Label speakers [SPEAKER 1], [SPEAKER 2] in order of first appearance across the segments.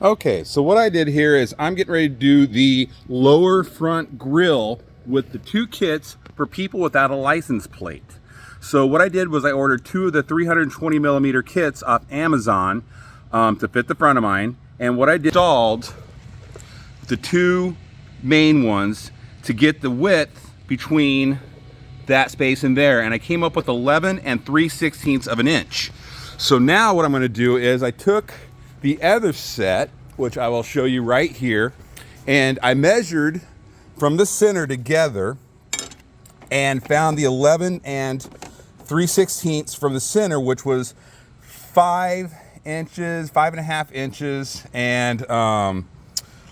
[SPEAKER 1] Okay, so what I did here is I'm getting ready to do the lower front grille with the two kits for people without a license plate. So what I did was I ordered two of the 320 millimeter kits off Amazon to fit the front of mine. And what I did, installed the two main ones to get the width between that space in there. And I came up with 11 and 3/16 of an inch. So now what I'm gonna do is I took the other set, which I will show you right here, and I measured from the center together and found the 11 and 3/16 from the center, which was 5 inches, 5.5 inches, and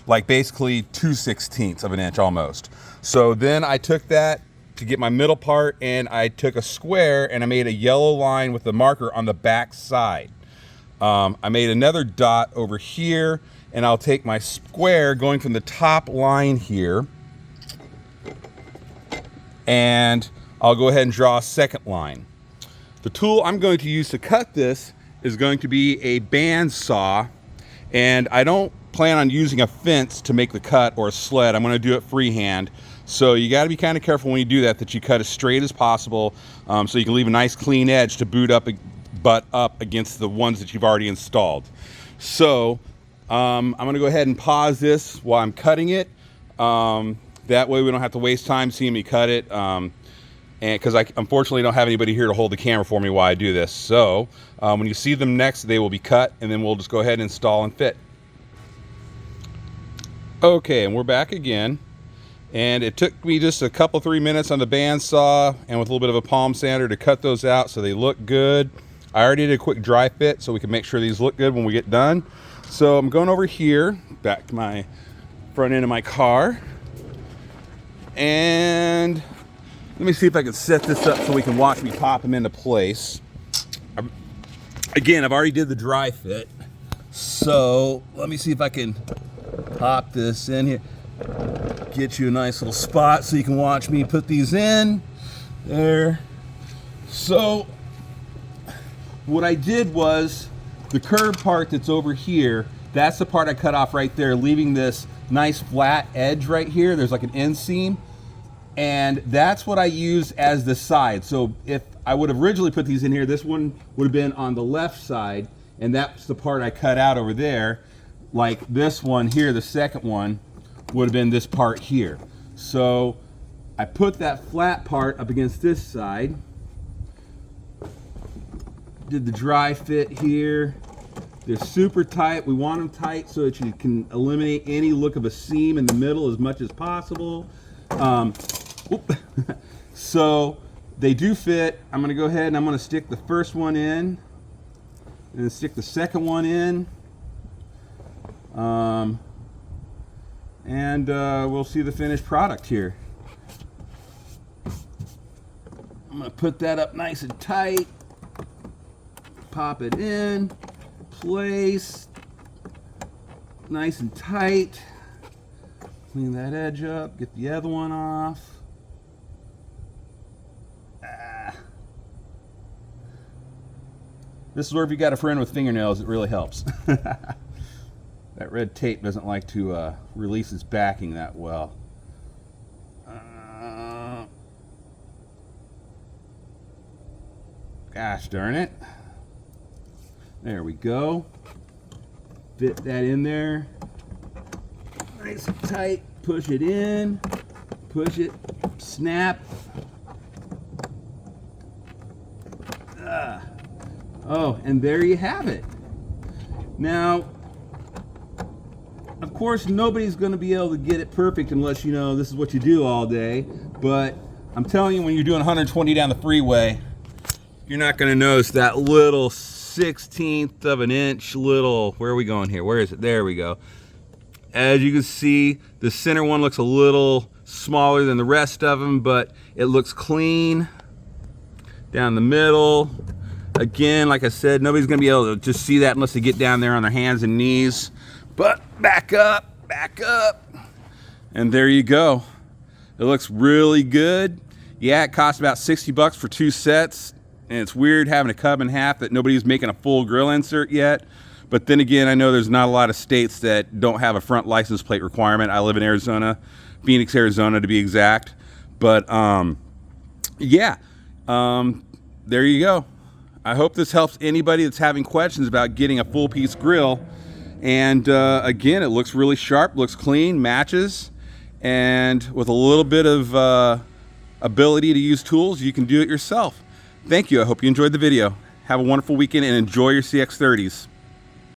[SPEAKER 1] like basically 2/16 of an inch almost. So then I took that to get my middle part, and I took a square and I made a yellow line with the marker on the back side. I made another dot over here, and I'll take my square going from the top line here, and I'll go ahead and draw a second line. The tool I'm going to use to cut this is going to be a band saw, and I don't plan on using a fence to make the cut or a sled. I'm going to do it freehand. So you got to be kind of careful when you do that you cut as straight as possible, so you can leave a nice clean edge to butt up against the ones that you've already installed. So I'm going to go ahead and pause this while I'm cutting it. That way we don't have to waste time seeing me cut it, and because I unfortunately don't have anybody here to hold the camera for me while I do this. So when you see them next, they will be cut, and then we'll just go ahead and install and fit. Okay, and we're back again. And it took me just a couple, 3 minutes on the bandsaw and with a little bit of a palm sander to cut those out so they look good. I already did a quick dry fit so we can make sure these look good when we get done. So I'm going over here, back to my front end of my car. And let me see if I can set this up so we can watch me pop them into place. Again, I've already did the dry fit. So let me see if I can pop this in here. Get you a nice little spot so you can watch me put these in there. So what I did was the curved part that's over here, that's the part I cut off right there, leaving this nice flat edge right here. There's like an inseam, and that's what I use as the side. So if I would have originally put these in here, this one would have been on the left side, and that's the part I cut out over there. Like this one here, the second one, would have been this part here. So I put that flat part up against this side, did the dry fit here. They're super tight. We want them tight so that you can eliminate any look of a seam in the middle as much as possible. So they do fit. I'm going to go ahead and I'm going to stick the first one in and then stick the second one in. And we'll see the finished product here. I'm going to put that up nice and tight, pop it in place, nice and tight, clean that edge up, get the other one off. This is where if you got a friend with fingernails, it really helps. That red tape doesn't like to release its backing that well. Gosh darn it. There we go. Fit that in there. Nice and tight. Push it in. Push it. Snap. Oh, and there you have it. Now, of course, nobody's going to be able to get it perfect unless you know this is what you do all day. But I'm telling you, when you're doing 120 down the freeway, you're not going to notice that little 1/16 of an inch little, where are we going here? Where is it? There we go. As you can see, the center one looks a little smaller than the rest of them, but it looks clean. Down the middle, again, like I said, nobody's going to be able to just see that unless they get down there on their hands and knees. But back up, and there you go. It looks really good. Yeah, it cost about 60 bucks for 2 sets, and it's weird having a cut in half that nobody's making a full grill insert yet. But then again, I know there's not a lot of states that don't have a front license plate requirement. I live in Arizona, Phoenix, Arizona to be exact. But yeah, there you go. I hope this helps anybody that's having questions about getting a full piece grill. And again, it looks really sharp, looks clean, matches, and with a little bit of ability to use tools, you can do it yourself. Thank you. I hope you enjoyed the video. Have a wonderful weekend and enjoy your CX30s.